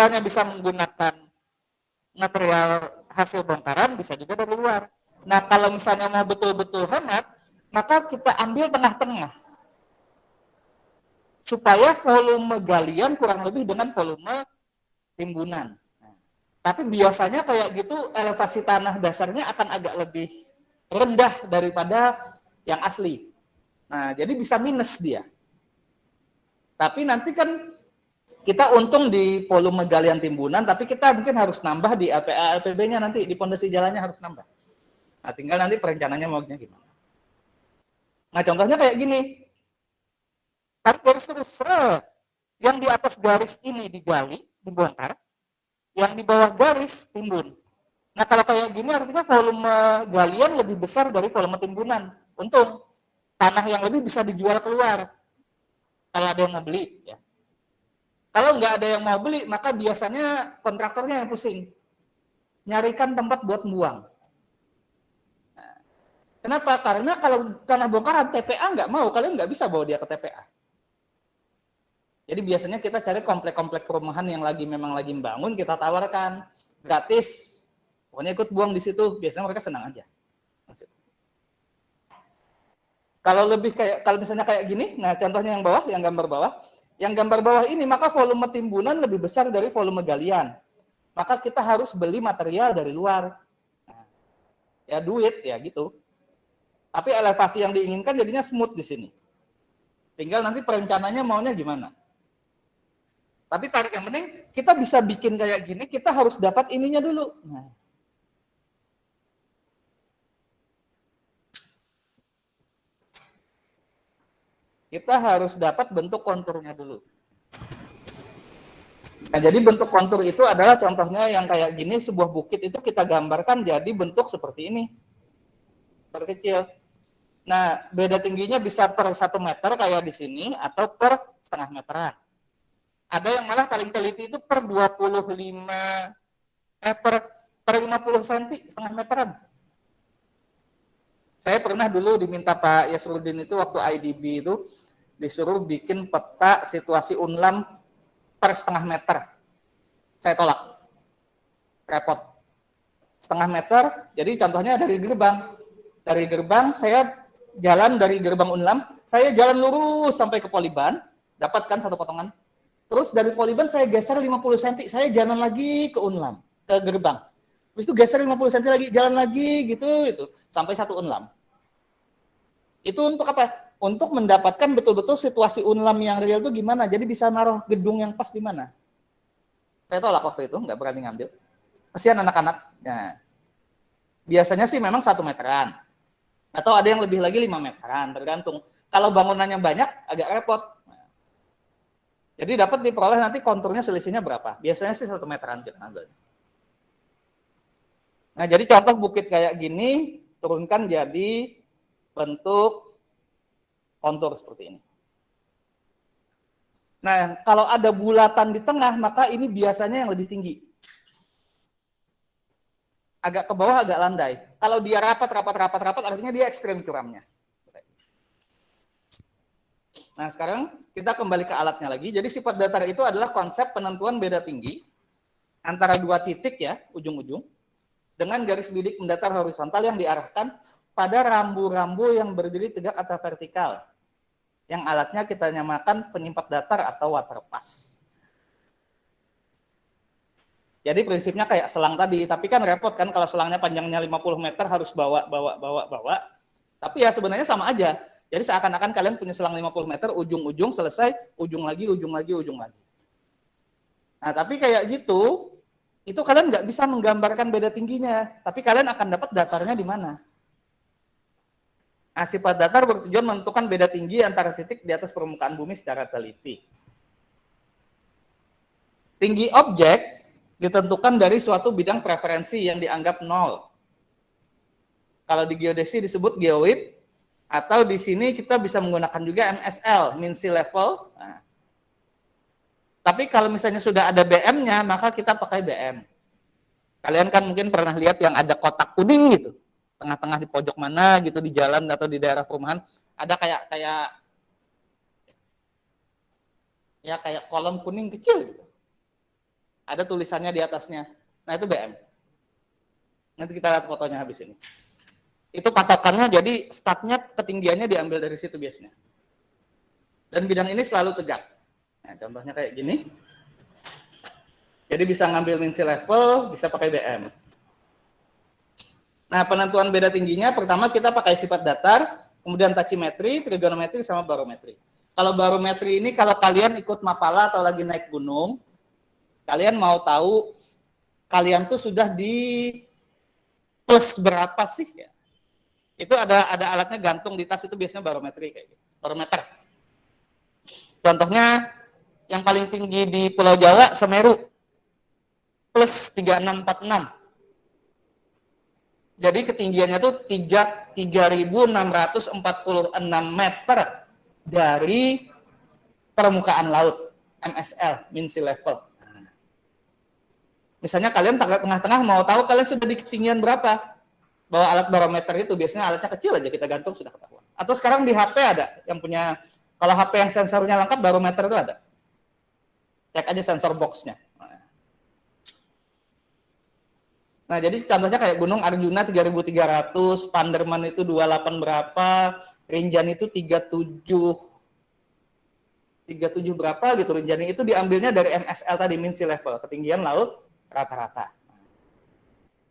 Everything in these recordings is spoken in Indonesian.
materialnya bisa menggunakan material hasil bongkaran, bisa juga dari luar. Nah, kalau misalnya mau betul-betul hemat, maka kita ambil tengah-tengah. Supaya volume galian kurang lebih dengan volume timbunan. Nah, tapi biasanya kayak gitu elevasi tanah dasarnya akan agak lebih rendah daripada yang asli. Nah, jadi bisa minus dia. Tapi nanti kan kita untung di volume galian timbunan, tapi kita mungkin harus nambah di LPA, LPB-nya nanti, di pondasi jalannya harus nambah. Nah, tinggal nanti perencananya maunya gimana. Nah, contohnya kayak gini. Tarik garis terus, yang di atas garis ini digali, dibongkar, yang di bawah garis timbun. Nah, kalau kayak gini artinya volume galian lebih besar dari volume timbunan. Untung, tanah yang lebih bisa dijual keluar. Kalau ada yang mau beli, ya. Kalau nggak ada yang mau beli, maka biasanya kontraktornya yang pusing. Nyarikan tempat buat buang. Nah, kenapa? Karena kalau tanah bongkaran TPA nggak mau, kalian nggak bisa bawa dia ke TPA. Jadi biasanya kita cari komplek-komplek perumahan yang memang lagi membangun, kita tawarkan gratis. Pokoknya ikut buang di situ, biasanya mereka senang aja. Kalau misalnya kayak gini, nah contohnya yang bawah, yang gambar bawah. Yang gambar bawah ini, maka volume timbunan lebih besar dari volume galian. Maka kita harus beli material dari luar. Nah, ya duit, ya gitu. Tapi elevasi yang diinginkan jadinya smooth di sini. Tinggal nanti perencananya maunya gimana. Tapi tarik yang penting, kita bisa bikin kayak gini, kita harus dapat ininya dulu. Nah. Kita harus dapat bentuk konturnya dulu. Nah, jadi bentuk kontur itu adalah contohnya yang kayak gini, sebuah bukit itu kita gambarkan jadi bentuk seperti ini. Perkecil. Nah, beda tingginya bisa per 1 meter kayak di sini, atau per setengah meteran. Ada yang malah paling teliti itu per 25, per 50 cm, setengah meteran. Saya pernah dulu diminta Pak Yasrudin itu waktu IDB itu, disuruh bikin peta situasi UNLAM per setengah meter. Saya tolak. Repot. Setengah meter, jadi contohnya dari gerbang. Dari gerbang, saya jalan dari gerbang UNLAM, saya jalan lurus sampai ke Poliban, dapatkan satu potongan. Terus dari Poliban saya geser 50 cm, saya jalan lagi ke UNLAM, ke gerbang. Terus itu geser 50 cm lagi, jalan lagi gitu, sampai satu UNLAM. Itu untuk apa? Untuk mendapatkan betul-betul situasi UNLAM yang real itu gimana. Jadi bisa naruh gedung yang pas di mana. Saya tolak waktu itu, nggak berani ngambil. Kesian anak-anak. Nah, biasanya sih memang 1 meteran. Atau ada yang lebih lagi 5 meteran, tergantung. Kalau bangunannya banyak, agak repot. Jadi dapat diperoleh nanti konturnya selisihnya berapa. Biasanya sih 1 meteran kita ambil. Nah, jadi contoh bukit kayak gini, turunkan jadi bentuk kontur seperti ini. Nah, kalau ada bulatan di tengah, maka ini biasanya yang lebih tinggi. Agak ke bawah, agak landai. Kalau dia rapat, artinya dia ekstrem curamnya. Nah, sekarang kita kembali ke alatnya lagi. Jadi sifat datar itu adalah konsep penentuan beda tinggi antara dua titik ya, ujung-ujung, dengan garis bidik mendatar horizontal yang diarahkan pada rambu-rambu yang berdiri tegak atau vertikal. Yang alatnya kita namakan penyimpat datar atau waterpass. Jadi prinsipnya kayak selang tadi, tapi kan repot kan kalau selangnya panjangnya 50 meter harus bawa. Tapi ya sebenarnya sama aja. Jadi seakan-akan kalian punya selang 50 meter, ujung-ujung selesai, ujung lagi. Nah, tapi kayak gitu, itu kalian nggak bisa menggambarkan beda tingginya, tapi kalian akan dapat datarnya di mana. Nah, sifat datar bertujuan menentukan beda tinggi antara titik di atas permukaan bumi secara teliti. Tinggi objek ditentukan dari suatu bidang preferensi yang dianggap 0. Kalau di geodesi disebut geoid, atau di sini kita bisa menggunakan juga MSL, mean sea level. Nah, tapi kalau misalnya sudah ada BM-nya, maka kita pakai BM. Kalian kan mungkin pernah lihat yang ada kotak kuning gitu. Tengah-tengah di pojok mana gitu, di jalan atau di daerah perumahan, ada kayak kolom kuning kecil gitu. Ada tulisannya di atasnya. Nah, itu BM. Nanti kita lihat fotonya habis ini. Itu patokannya, jadi startnya ketinggiannya diambil dari situ biasanya. Dan bidang ini selalu tegak. Nah, contohnya kayak gini. Jadi bisa ngambil min sea level, bisa pakai BM. Nah, penentuan beda tingginya, pertama kita pakai sifat datar, kemudian tachymetry, trigonometri, sama barometri. Kalau barometri ini, kalau kalian ikut Mapala atau lagi naik gunung, kalian mau tahu, kalian tuh sudah di plus berapa sih ya? Itu ada alatnya gantung di tas, itu biasanya barometri kayak gitu. Barometer. Contohnya yang paling tinggi di Pulau Jawa, Semeru, plus 3646. Jadi ketinggiannya tuh 3.646 meter dari permukaan laut, MSL, mean sea level. Misalnya kalian tengah-tengah mau tahu kalian sudah di ketinggian berapa, bawa alat barometer itu, biasanya alatnya kecil aja, kita gantung sudah ketahuan. Atau sekarang di HP ada yang punya, kalau HP yang sensornya lengkap, barometer itu ada. Cek aja sensor box-nya. Nah, jadi contohnya kayak Gunung Arjuna 3.300, Panderman itu 28 berapa, Rinjani itu 37 berapa gitu. Rinjani itu diambilnya dari MSL tadi, mean sea level, ketinggian laut rata-rata.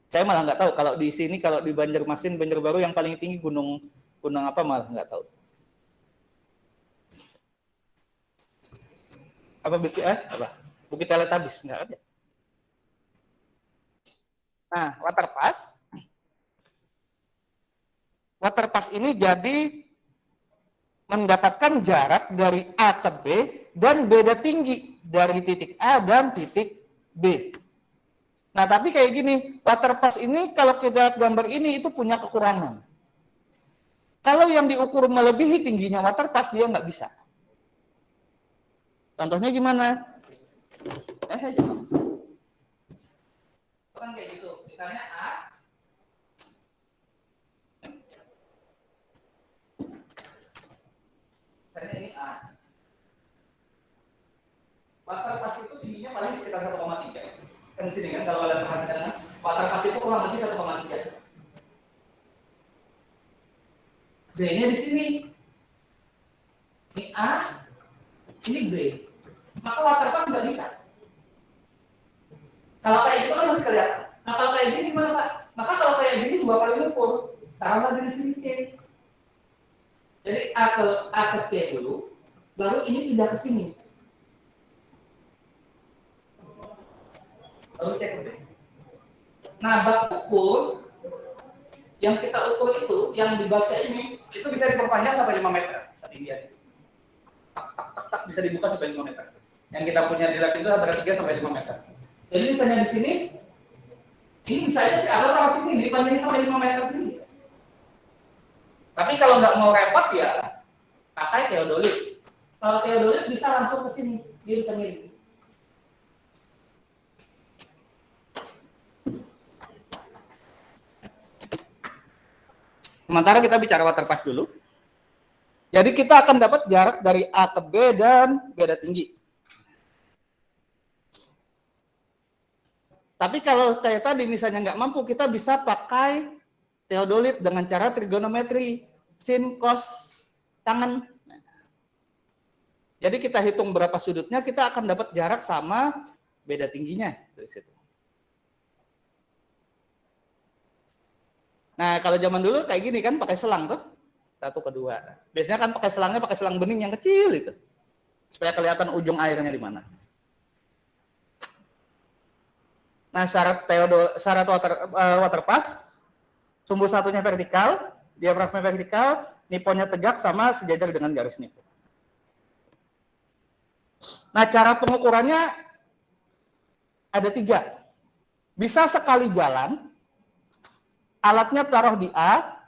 Saya malah nggak tahu kalau di sini, kalau di Banjarmasin, Banjarbaru yang paling tinggi gunung apa malah nggak tahu. Apa Bukit Teletabis nggak ada. Nah, water pass ini jadi mendapatkan jarak dari A ke B dan beda tinggi dari titik A dan titik B. Nah, tapi kayak gini, water pass ini kalau kita lihat gambar ini itu punya kekurangan. Kalau yang diukur melebihi tingginya water pass, dia nggak bisa. Contohnya gimana? Kan kayak gitu. Misalnya A. Misalnya ini A. Water pass itu tingginya paling sekitar 1,3. Kan di sini kan kalau kalian perhatikan, water pass itu kurang lebih 1,3. B-nya di sini. Ini A, ini B. Maka water pass nggak bisa. Kalau kayak gitu kan harus kelihatan. Nah, kalau kayak gini gimana, Pak? Maka kalau kayak gini 2 kali ngumpul, taruhlah dari sini C. Jadi A ke C dulu, baru ini pindah ke sini. Lalu cek B. Nah, bak ukur yang kita ukur itu, yang dibaca ini, itu bisa diperpanjang sampai 5 meter ketinggian. Tak, bisa dibuka sampai 5 meter. Yang kita punya di lab itu antara 3 sampai 5 meter. Jadi misalnya di sini, ini bisa aja sih alat taruh sini, dipanjangin sampai 5 meter sini. Tapi kalau nggak mau repot ya, pakai teodolit. Kalau teodolit bisa langsung ke sini, dia bisa mirip. Sementara kita bicara water pass dulu. Jadi kita akan dapat jarak dari A ke B dan beda tinggi. Tapi kalau kayak tadi misalnya nggak mampu, kita bisa pakai teodolit dengan cara trigonometri, sin, cos, tangan. Jadi kita hitung berapa sudutnya, kita akan dapat jarak sama beda tingginya dari situ. Nah, kalau zaman dulu kayak gini kan pakai selang tuh. 1, 2. Biasanya kan pakai selangnya pakai selang bening yang kecil itu. Supaya kelihatan ujung airnya di mana. Nah, syarat water pass, sumbu satunya vertikal, diafragma vertikal, niponnya tegak sama sejajar dengan garis nipo. Nah, cara pengukurannya ada 3. Bisa sekali jalan, alatnya taruh di A,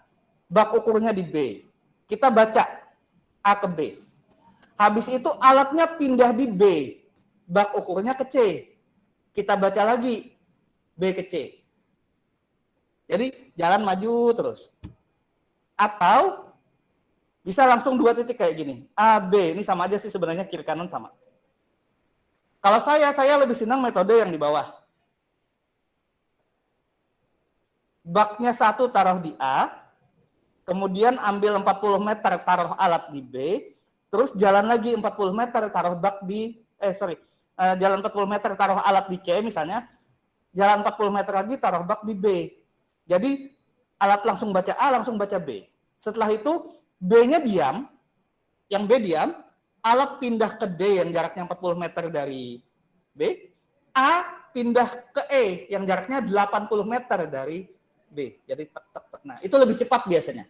bak ukurnya di B. Kita baca A ke B. Habis itu alatnya pindah di B, bak ukurnya ke C. Kita baca lagi B ke C. Jadi jalan maju terus. Atau bisa langsung 2 titik kayak gini. A, B, ini sama aja sih sebenarnya, kiri kanan sama. Kalau saya lebih senang metode yang di bawah. Baknya satu taruh di A, kemudian ambil 40 meter taruh alat di B, terus jalan lagi 40 meter taruh bak di, jalan 40 meter taruh alat di C misalnya, jalan 40 meter lagi taruh bak di B. Jadi alat langsung baca A, langsung baca B. Setelah itu B-nya diam, yang B diam, alat pindah ke D yang jaraknya 40 meter dari B, A pindah ke E yang jaraknya 80 meter dari B. Jadi tek, tek, tek. Nah, itu lebih cepat biasanya.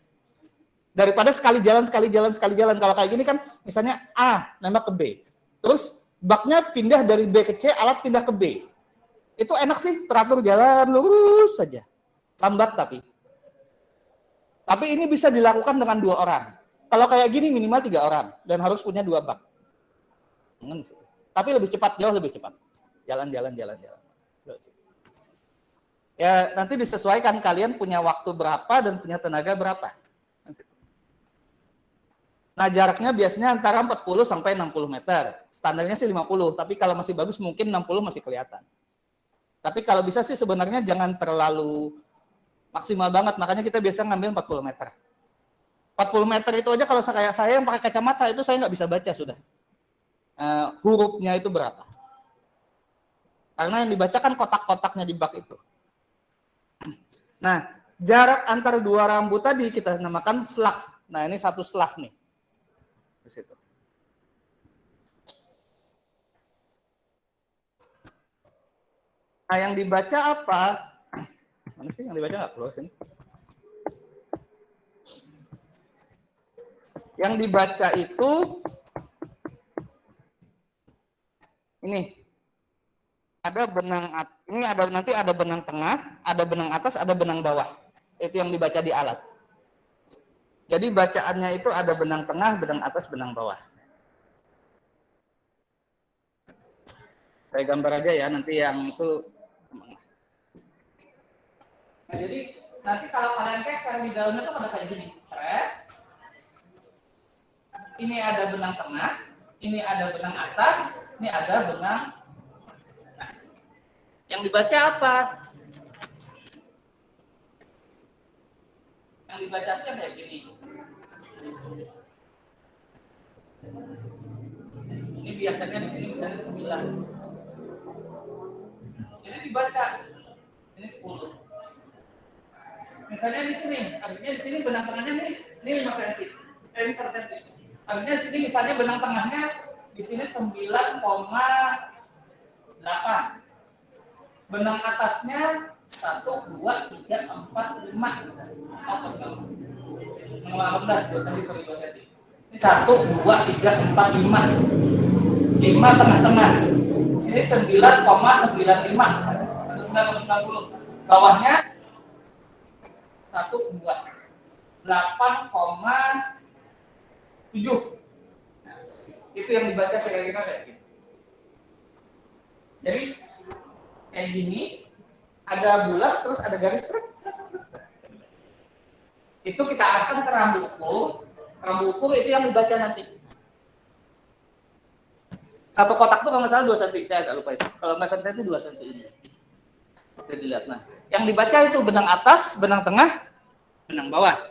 Daripada sekali jalan. Kalau kayak gini kan misalnya A nembak ke B. Terus baknya pindah dari B ke C, alat pindah ke B. Itu enak sih, teratur jalan lurus saja. Lambat tapi. Tapi ini bisa dilakukan dengan 2 orang. Kalau kayak gini minimal 3 orang dan harus punya 2 bak. Tapi lebih cepat, jauh lebih cepat. Jalan. Ya, nanti disesuaikan kalian punya waktu berapa dan punya tenaga berapa. Nah, jaraknya biasanya antara 40 sampai 60 meter. Standarnya sih 50, tapi kalau masih bagus mungkin 60 masih kelihatan. Tapi kalau bisa sih sebenarnya jangan terlalu maksimal banget, makanya kita biasa ngambil 40 meter. 40 meter itu aja kalau kayak saya yang pakai kacamata itu saya nggak bisa baca sudah. Hurufnya itu berapa. Karena yang dibaca kan kotak-kotaknya di bak itu. Nah, jarak antara 2 rambu tadi kita namakan slug. Nah, ini 1 slug nih. Di situ. Nah, yang dibaca apa? Mana sih yang dibaca nggak perlu sini? Yang dibaca itu ini ada benang, ini ada nanti ada benang tengah, ada benang atas, ada benang bawah. Itu yang dibaca di alat. Jadi bacaannya itu ada benang tengah, benang atas, benang bawah. Saya gambar aja ya nanti yang itu. Nah, jadi nanti kalau kalian kan di dalamnya tuh ada kayak gini. Ini ada benang tengah, ini ada benang atas, ini ada benang. Nah, yang dibaca apa? Yang dibaca itu kayak gini. Ini biasanya di sini misalnya 9. Jadi dibaca ini 10. Misalnya di sini, artinya di sini benang tengahnya nih, ini 5 cm. Ini 1 cm. Artinya di sini misalnya benang tengahnya di sini 9,8. Benang atasnya 1, 2, 3, 4, 5 misalnya. 18, 2 cm, 2 cm. Ini 1, 2, 3, 4, 5. 5 tengah-tengah. Di sini 9,95 misalnya. Atau 9,90. Bawahnya 1, 2. 8,7. Nah, itu yang dibaca kira-kira kayak gitu. Jadi kayak gini, ada bulat terus ada garis. Itu kita arahkan ke rambu ukur. Rambu ukur itu yang dibaca nanti. Satu kotak itu kalau nggak salah 2 cm, saya agak lupa itu. Kalau nggak 1 cm 2 cm ini. Bisa dilihat. Nah, yang dibaca itu benang atas, benang tengah, benang bawah.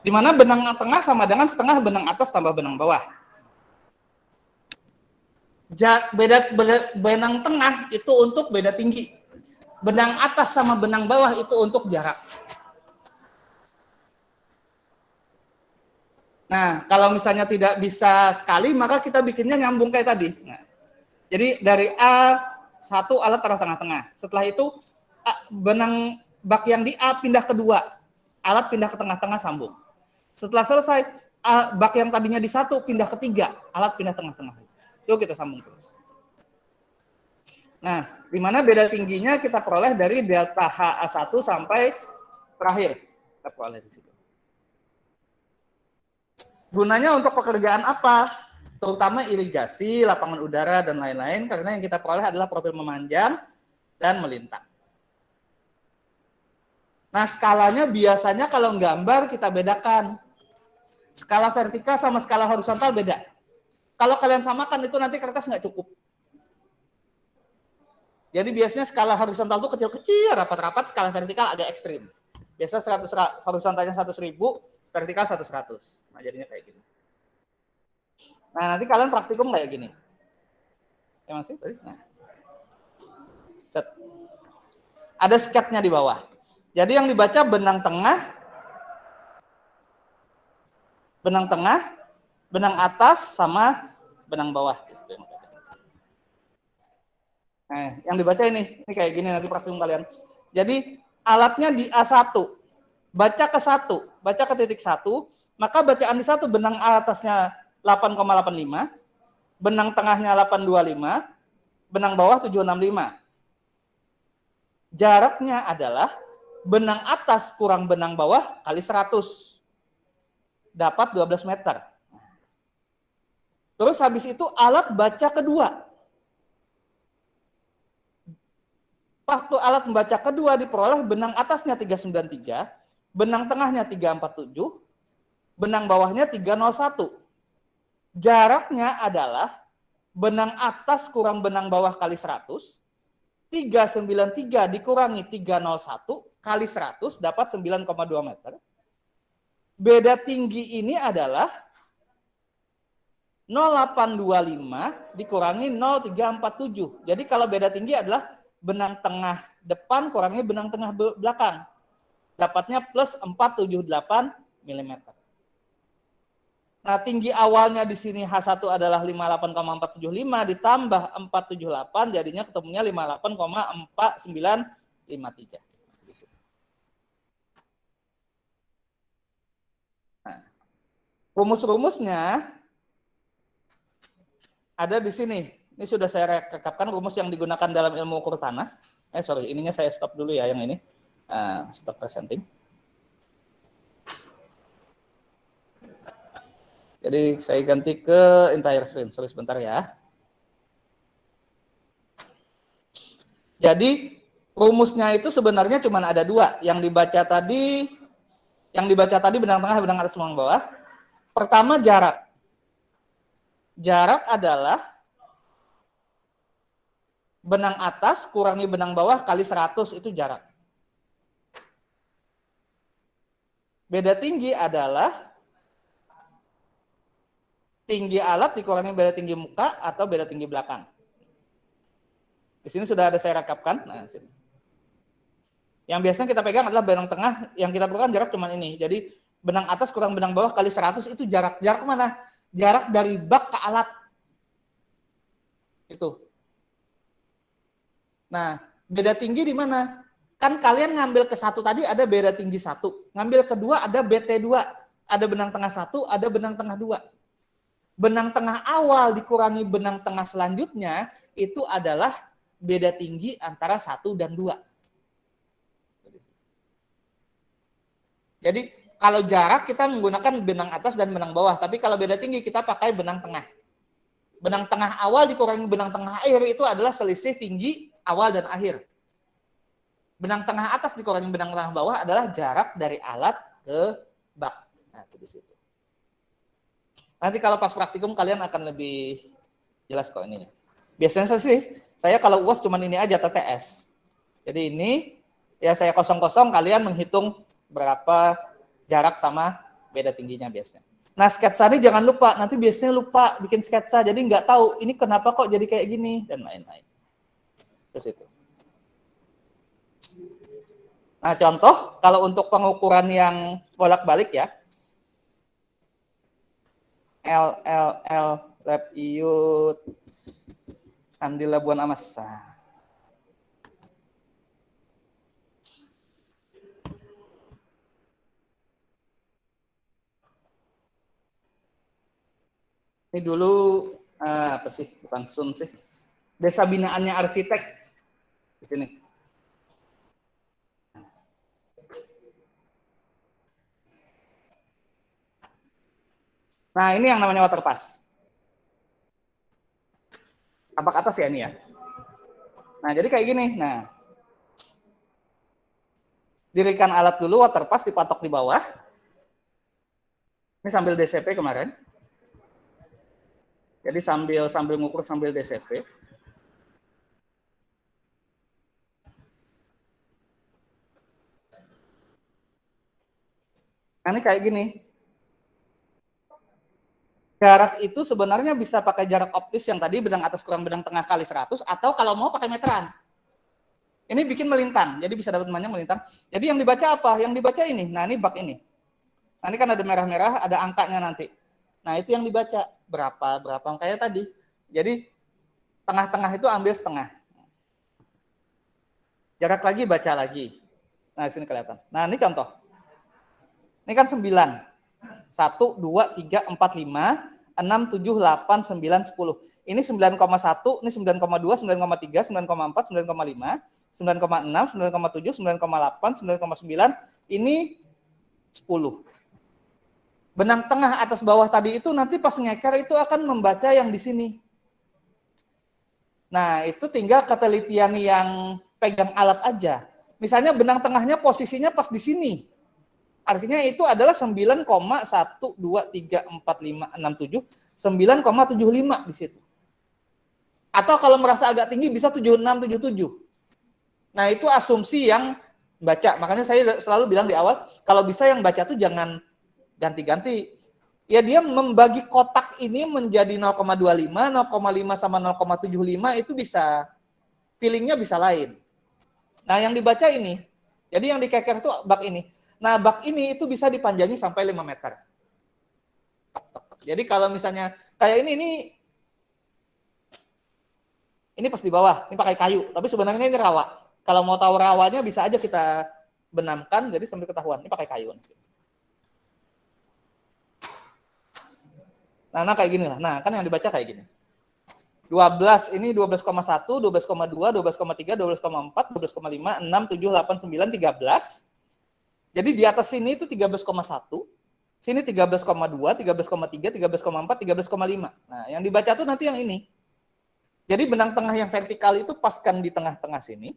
Di mana benang tengah sama dengan setengah benang atas tambah benang bawah. Benang tengah itu untuk beda tinggi. Benang atas sama benang bawah itu untuk jarak. Nah, kalau misalnya tidak bisa sekali, maka kita bikinnya nyambung kayak tadi. Nah, jadi dari A1 alat taruh tengah-tengah. Setelah itu benang bak yang di A pindah ke 2, alat pindah ke tengah-tengah sambung. Setelah selesai, bak yang tadinya di 1 pindah ke 3, alat pindah tengah-tengah. Yuk kita sambung terus. Nah, di mana beda tingginya kita peroleh dari delta HA1 sampai terakhir. Kita peroleh di situ. Gunanya untuk pekerjaan apa? Terutama irigasi, lapangan udara, dan lain-lain, karena yang kita peroleh adalah profil memanjang dan melintang. Nah, skalanya biasanya kalau gambar kita bedakan. Skala vertikal sama skala horizontal beda. Kalau kalian samakan itu nanti kertas nggak cukup. Jadi biasanya skala horizontal itu kecil-kecil, rapat-rapat, skala vertikal agak ekstrim. Biasa 100 horizontalnya 100.000, vertikal 100. Nah, jadinya kayak gini. Nah, nanti kalian praktikum kayak gini. Ya masih tadi. Nah. Cet. Ada sketnya di bawah. Jadi yang dibaca benang tengah, benang atas sama benang bawah. Nah, yang dibaca ini kayak gini nanti praktikum kalian. Jadi alatnya di A1, baca ke 1, baca ke titik 1, maka bacaan di 1 benang atasnya 8,85, benang tengahnya 825, benang bawah 765. Jaraknya adalah benang atas kurang benang bawah kali 100. Dapat 12 meter. Terus habis itu alat baca kedua. Waktu alat membaca kedua diperoleh benang atasnya 393, benang tengahnya 347, benang bawahnya 301. Jaraknya adalah benang atas kurang benang bawah kali 100, 393 dikurangi 301 kali 100 dapat 9,2 meter. Beda tinggi ini adalah 0825 dikurangi 0347. Jadi kalau beda tinggi adalah benang tengah depan kurangi benang tengah belakang. Dapatnya plus 478 mm. Nah, tinggi awalnya di sini H1 adalah 58,475 ditambah 478 jadinya ketemunya 58,4953. Nah, rumus-rumusnya ada di sini. Ini sudah saya rekapkan rumus yang digunakan dalam ilmu ukur tanah. Ininya saya stop dulu ya yang ini. Stop presenting. Jadi saya ganti ke entire screen. Sorry sebentar ya. Jadi rumusnya itu sebenarnya cuma ada dua. Yang dibaca tadi benang tengah, benang atas, benang bawah. Pertama jarak. Jarak adalah benang atas kurangi benang bawah kali 100 itu jarak. Beda tinggi adalah tinggi alat dikurangi beda tinggi muka atau beda tinggi belakang. Di sini sudah ada saya rekapkan. Nah, sini. Yang biasanya kita pegang adalah benang tengah, yang kita perlukan jarak cuma ini. Jadi benang atas kurang benang bawah kali 100 itu jarak. Jarak mana? Jarak dari bak ke alat. Itu. Nah, beda tinggi di mana? Kan kalian ngambil ke 1 tadi ada beda tinggi 1. Ngambil kedua ada BT2. Ada benang tengah 1, ada benang tengah 2. Benang tengah awal dikurangi benang tengah selanjutnya itu adalah beda tinggi antara 1 dan 2. Jadi kalau jarak kita menggunakan benang atas dan benang bawah, tapi kalau beda tinggi kita pakai benang tengah. Benang tengah awal dikurangi benang tengah akhir itu adalah selisih tinggi awal dan akhir. Benang tengah atas dikurangi benang tengah bawah adalah jarak dari alat ke bak. Nah, itu di situ. Nanti kalau pas praktikum kalian akan lebih jelas kok ininya. Biasanya saya kalau UAS cuma ini aja TTS. Jadi ini ya saya kosong-kosong kalian menghitung berapa jarak sama beda tingginya biasanya. Nah, sketsa ini jangan lupa, nanti biasanya lupa bikin sketsa, jadi nggak tahu ini kenapa kok jadi kayak gini dan lain-lain. Terus itu. Nah, contoh kalau untuk pengukuran yang bolak-balik ya, Lab Iyut Andi Labuan Amas. Ini dulu apa sih? Bukan Sun sih. Desa binaannya arsitek di sini. Nah, ini yang namanya waterpass. Tampak atas ya ini ya. Nah, jadi kayak gini. Nah, dirikan alat dulu, waterpass dipatok di bawah. Ini sambil DCP kemarin. Jadi sambil ngukur sambil DCP. Nah, ini kayak gini. Jarak itu sebenarnya bisa pakai jarak optis yang tadi benang atas kurang benang tengah kali 100, atau kalau mau pakai meteran. Ini bikin melintang, jadi bisa dapat panjang melintang. Jadi yang dibaca apa? Yang dibaca ini. Nah, ini bak ini. Nah, ini kan ada merah-merah, ada angkanya nanti. Nah, itu yang dibaca. Berapa angkanya tadi. Jadi, tengah-tengah itu ambil setengah. Jarak lagi, baca lagi. Nah, sini kelihatan. Nah, ini contoh. Ini kan 9. 1, 2, 3, 4, 5, 6, 7, 8, 9, 10. Ini 9,1, ini 9,2, 9,3, 9,4, 9,5, 9,6, 9,7, 9,8, 9,9, ini 10. Benang tengah atas bawah tadi itu nanti pas ngeker itu akan membaca yang di sini. Nah, itu tinggal ketelitian yang pegang alat aja. Misalnya benang tengahnya posisinya pas di sini. Artinya itu adalah 9,1234567, 9,75 di situ. Atau kalau merasa agak tinggi bisa 7677. Nah, itu asumsi yang baca. Makanya saya selalu bilang di awal, kalau bisa yang baca tuh jangan ganti-ganti. Ya dia membagi kotak ini menjadi 0,25, 0,5 sama 0,75 itu bisa feelingnya bisa lain. Nah, yang dibaca ini. Jadi yang dikeker itu bak ini. Nah, bak ini itu bisa dipanjangi sampai 5 meter. Jadi kalau misalnya kayak ini pas di bawah, ini pakai kayu, tapi sebenarnya ini rawa. Kalau mau tahu rawanya bisa aja kita benamkan, jadi sambil ketahuan. Ini pakai kayu. Nah, kayak gini lah. Nah, kan yang dibaca kayak gini. 12, ini 12,1, 12,2, 12,3, 12,4, 12,5, 6, 7, 8, 9, 13. Jadi di atas sini itu 13,1, sini 13,2, 13,3, 13,4, 13,5. Nah, yang dibaca tuh nanti yang ini. Jadi benang tengah yang vertikal itu paskan di tengah-tengah sini.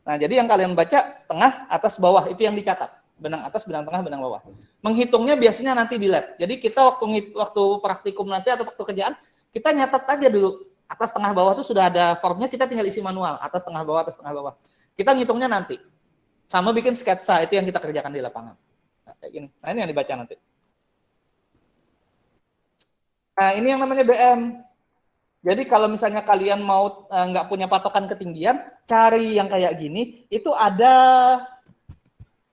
Nah, jadi yang kalian baca tengah, atas, bawah, itu yang dicatat. Benang atas, benang tengah, benang bawah. Menghitungnya biasanya nanti di lab. Jadi kita waktu praktikum nanti atau waktu kerjaan, kita nyatat aja dulu. Atas, tengah, bawah itu sudah ada formnya, kita tinggal isi manual. Atas, tengah, bawah, atas, tengah, bawah. Kita ngitungnya nanti. Sama bikin sketsa, itu yang kita kerjakan di lapangan. Nah, kayak gini. Nah, ini yang dibaca nanti. Nah, ini yang namanya BM. Jadi kalau misalnya kalian mau nggak punya patokan ketinggian, cari yang kayak gini, itu ada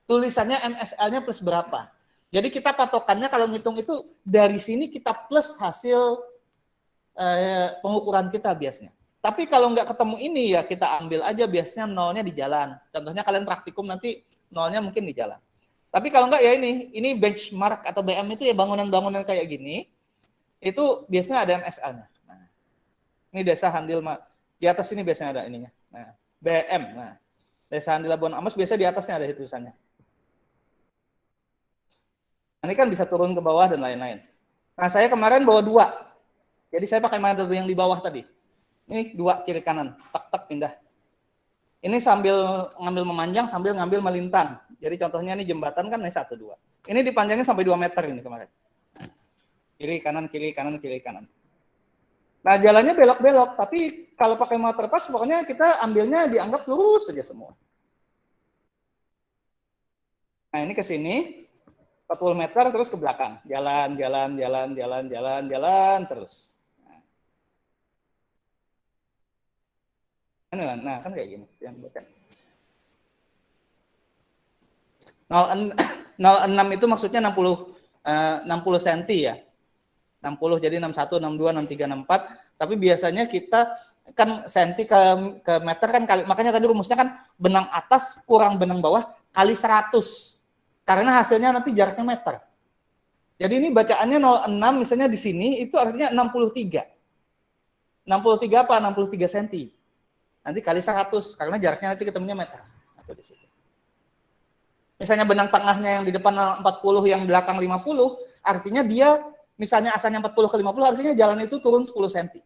tulisannya MSL-nya plus berapa. Jadi kita patokannya kalau ngitung itu dari sini kita plus hasil pengukuran kita biasanya. Tapi kalau nggak ketemu ini ya kita ambil aja biasanya nolnya di jalan. Contohnya kalian praktikum nanti nolnya mungkin di jalan. Tapi kalau nggak ya ini benchmark atau BM itu ya bangunan-bangunan kayak gini, itu biasanya ada MSL-nya. Ini Desa Handil, di atas ini biasanya ada ininya. Nah, BM. Nah, Desa Handil Labuan Amos biasanya di atasnya ada tulisannya. Ini kan bisa turun ke bawah dan lain-lain. Nah, saya kemarin bawa 2. Jadi saya pakai metode yang di bawah tadi. Ini 2 kiri kanan, tak pindah. Ini sambil ngambil memanjang, sambil ngambil melintang. Jadi contohnya ini jembatan kan ini 1, 2. Ini dipanjangin sampai 2 meter ini kemarin. Kiri kanan, kiri kanan, kiri kanan. Nah, jalannya belok-belok, tapi kalau pakai motor pas, pokoknya kita ambilnya dianggap lurus saja semua. Nah, ini ke sini, 40 meter, terus ke belakang. Jalan, terus. Nah, kan kayak gini. Yang baca. 06 itu maksudnya 60 cm ya. 60 jadi 61, 62, 63, 64. Tapi biasanya kita kan senti ke meter kan kali, makanya tadi rumusnya kan benang atas kurang benang bawah kali 100. Karena hasilnya nanti jaraknya meter. Jadi ini bacaannya 06 misalnya di sini itu artinya 63. 63 apa? 63 cm. Nanti kali 100 karena jaraknya nanti ketemunya meter. Atau di situ. Misalnya benang tengahnya yang di depan 40 yang belakang 50, artinya dia misalnya asalnya 40 ke 50 artinya jalan itu turun 10 cm.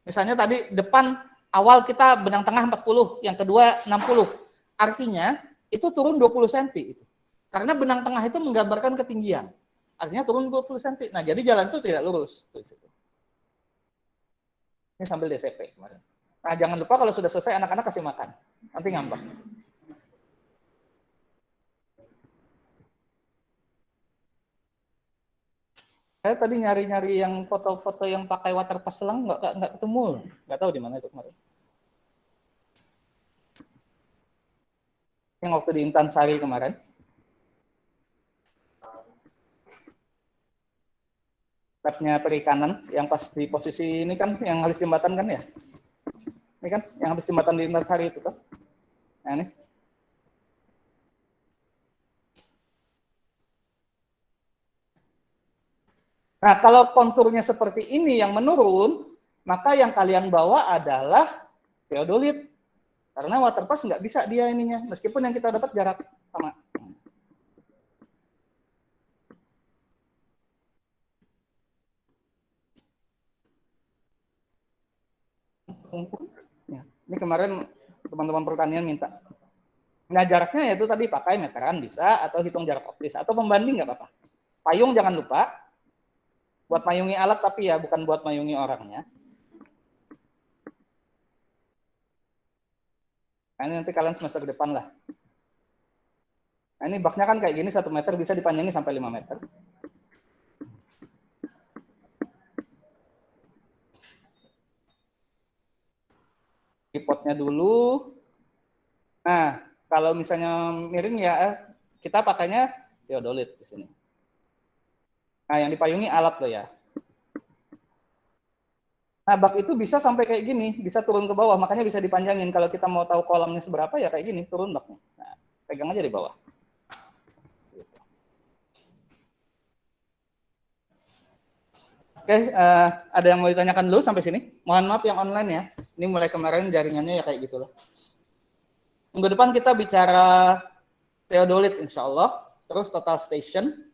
Misalnya tadi depan awal kita benang tengah 40, yang kedua 60. Artinya itu turun 20 cm itu. Karena benang tengah itu menggambarkan ketinggian. artinya turun 20 cm. Nah, jadi jalan itu tidak lurus. Ini sambil DCP kemarin. Nah, jangan lupa kalau sudah selesai anak-anak kasih makan. Nanti ngambek. Saya tadi nyari-nyari yang foto-foto yang pakai water pass selang nggak ketemu, nggak tahu di mana itu kemarin. Yang waktu di Intan Sari kemarin. Labnya perikanan yang pas di posisi ini kan yang habis jembatan kan ya? Ini kan yang habis jembatan di Intan Sari itu kan? Nah ini. Nah, kalau konturnya seperti ini yang menurun, maka yang kalian bawa adalah teodolit. Karena waterpass nggak bisa dia ininya, meskipun yang kita dapat jarak sama. Ya, ini kemarin teman-teman pertanian minta. Nah, jaraknya yaitu tadi pakai meteran bisa, atau hitung jarak optis, atau pembanding nggak apa-apa. Payung jangan lupa, buat mayungi alat tapi ya bukan buat mayungi orangnya. Nah, ini nanti kalian semester depan lah. Nah, ini baknya kan kayak gini 1 meter bisa dipanjangi sampai 5 meter. Tripodnya dulu. Nah, kalau misalnya miring ya kita pakainya teodolit di sini. Nah, yang dipayungi alat loh ya. Nah, bak itu bisa sampai kayak gini, bisa turun ke bawah, makanya bisa dipanjangin. Kalau kita mau tahu kolamnya seberapa ya kayak gini, turun baknya. Nah, pegang aja di bawah. Oke, ada yang mau ditanyakan dulu sampai sini? Mohon maaf yang online ya. Ini mulai kemarin jaringannya ya kayak gitu loh. Minggu depan kita bicara teodolit insya Allah, terus total station.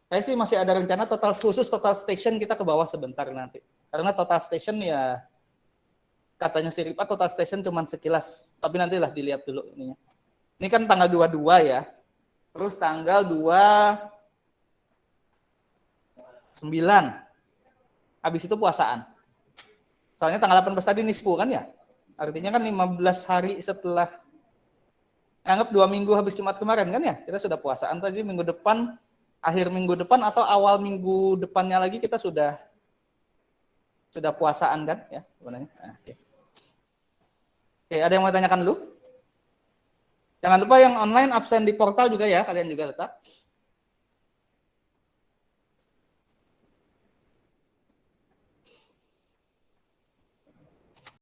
Saya sih masih ada rencana khusus total station kita ke bawah sebentar nanti. Karena total station ya katanya si Ripa total station cuma sekilas, tapi nantilah dilihat dulu ininya. Ini kan tanggal 22 ya. Terus tanggal 29. Habis itu puasaan. Soalnya tanggal 18 tadi nisfu kan ya? Artinya kan 15 hari setelah, anggap 2 minggu habis Jumat kemarin kan ya? Kita sudah puasaan tadi, minggu depan, akhir minggu depan atau awal minggu depannya lagi kita sudah puasaan kan ya sebenarnya. Nah, Oke, ada yang mau tanyakan dulu? Jangan lupa yang online absen di portal juga ya, kalian juga tetap.